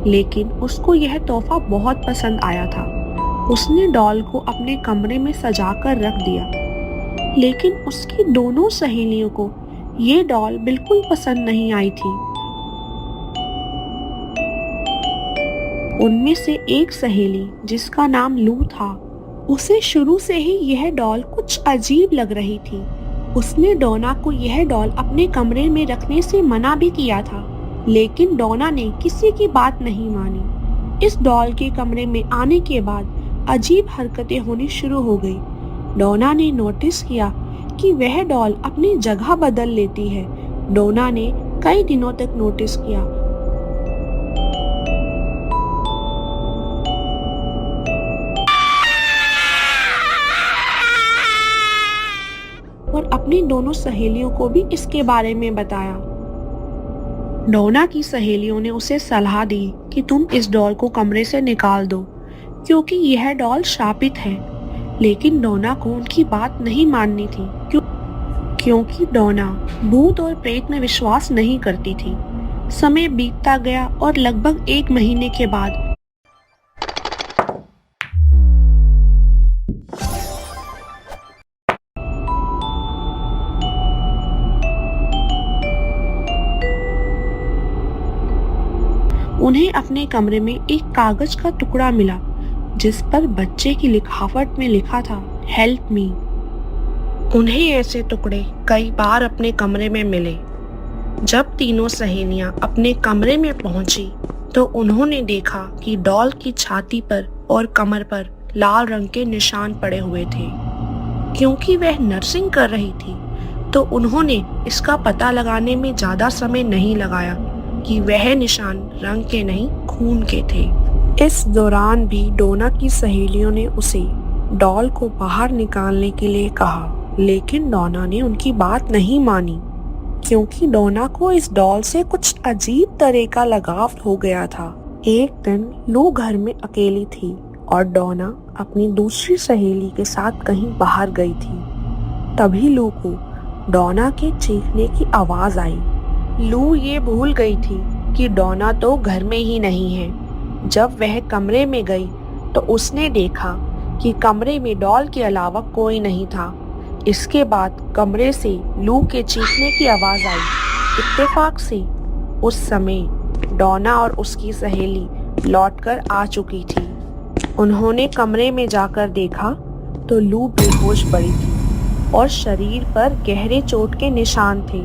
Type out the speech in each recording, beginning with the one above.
लेकिन उसको यह तोहफा बहुत पसंद आया था। उसने डॉल को अपने कमरे में सजा कर रख दिया, लेकिन उसकी दोनों सहेलियों को ये डॉल बिल्कुल पसंद नहीं आई थी। उनमें से एक सहेली, जिसका नाम लू था, उसे शुरू से ही यह डॉल कुछ अजीब लग रही थी। उसने डोना को यह डॉल अपने कमरे में रखने से मना भी किया था, लेकिन डोना ने किसी की बात नहीं मानी। इस डॉल के कमरे में आने के बाद अजीब हरकतें होनी शुरू हो गई। डोना ने नोटिस किया कि वह डॉल अपनी जगह बदल लेती है। डोना ने कई दिनों तक नोटिस किया और अपनी दोनों सहेलियों को भी इसके बारे में बताया। डोना की सहेलियों ने उसे सलाह दी कि तुम इस डॉल को कमरे से निकाल दो, क्योंकि यह डॉल शापित है। लेकिन डोना को उनकी बात नहीं माननी थी, क्योंकि डोना भूत और प्रेत में विश्वास नहीं करती थी। समय बीतता गया और लगभग 1 महीने के बाद उन्हें अपने कमरे में एक कागज का टुकड़ा मिला, जिस पर बच्चे की लिखावट में लिखा था, हेल्प मी। उन्हें ऐसे टुकड़े कई बार अपने कमरे में मिले। जब तीनों सहेलियां अपने कमरे में पहुंची तो उन्होंने देखा कि डॉल की छाती पर और कमर पर लाल रंग के निशान पड़े हुए थे। क्योंकि वह नर्सिंग कर रही थी, तो उन्होंने इसका पता लगाने में ज्यादा समय नहीं लगाया कि वह निशान रंग के नहीं, खून के थे। इस दौरान भी डोना की सहेलियों ने उसे डॉल को बाहर निकालने के लिए कहा, लेकिन डोना ने उनकी बात नहीं मानी, क्योंकि डोना को इस डॉल से कुछ अजीब तरह का लगाव हो गया था। एक दिन लू घर में अकेली थी और डोना अपनी दूसरी सहेली के साथ कहीं बाहर गई थी। तभी लू को डोना के चीखने की आवाज आई। लू ये भूल गई थी कि डोना तो घर में ही नहीं है। जब वह कमरे में गई तो उसने देखा कि कमरे में डॉल के अलावा कोई नहीं था। इसके बाद कमरे से लू के चीखने की आवाज आई। इत्तेफाक से उस समय डोना और उसकी सहेली लौटकर आ चुकी थी। उन्होंने कमरे में जाकर देखा तो लू बेहोश पड़ी थी और शरीर पर गहरे चोट के निशान थे।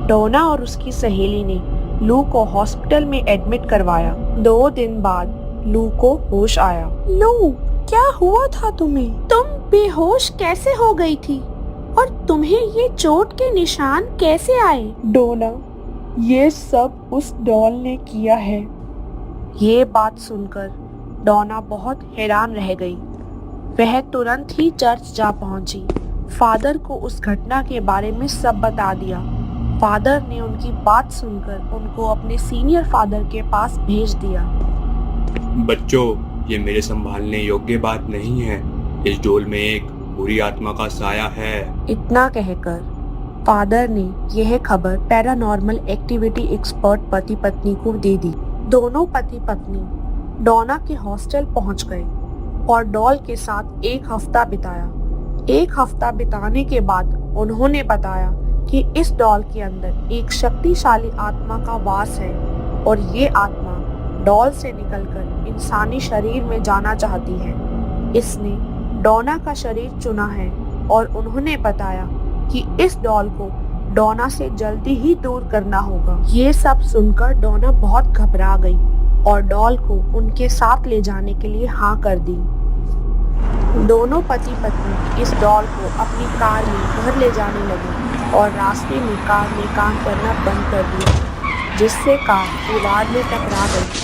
डोना और उसकी सहेली ने लू को हॉस्पिटल में एडमिट करवाया। 2 दिन बाद लू को होश आया। लू, क्या हुआ था तुम्हें? तुम बेहोश कैसे हो गई थी? और तुम्हें ये चोट के निशान कैसे आए? डोना, ये सब उस डॉल ने किया है। ये बात सुनकर डोना बहुत हैरान रह गई। वह तुरंत ही चर्च जा पहुंची। फादर को उस घटना के बारे में सब बता दिया। फादर ने उनकी बात सुनकर उनको अपने सीनियर फादर के पास भेज दिया। बच्चों, ये मेरे संभालने योग्य बात नहीं है। इस डोल में एक बुरी आत्मा का साया है। इतना कहकर फादर ने यह खबर पैरानॉर्मल एक्टिविटी एक्सपर्ट पति पत्नी को दे दी। दोनों पति पत्नी डोना के हॉस्टल पहुंच गए और डॉल के साथ 1 हफ्ता बिताया। 1 हफ्ता बिताने के बाद उन्होंने बताया कि इस डॉल के अंदर एक शक्तिशाली आत्मा का वास है और ये आत्मा डॉल से निकलकर इंसानी शरीर में जाना चाहती है। इसने डोना का शरीर चुना है और उन्होंने बताया कि इस डॉल को डोना से जल्दी ही दूर करना होगा। ये सब सुनकर डोना बहुत घबरा गई और डॉल को उनके साथ ले जाने के लिए हाँ कर दी। दोनों पति पत्नी इस डॉल को अपनी कार में घर ले जाने लगे और रास्ते में कार ने काम करना बंद कर दिया, जिससे कार दीवार में टकरा गई।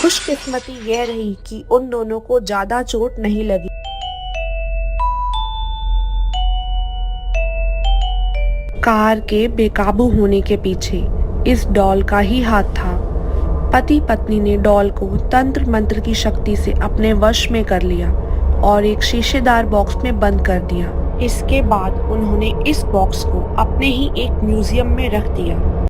खुशकिस्मती यह रही कि उन दोनों को ज्यादा चोट नहीं लगी। कार के बेकाबू होने के पीछे इस डॉल का ही हाथ था। पति पत्नी ने डॉल को तंत्र मंत्र की शक्ति से अपने वश में कर लिया और एक शीशेदार बॉक्स में बंद कर दिया। इसके बाद उन्होंने इस बॉक्स को अपने ही एक म्यूजियम में रख दिया।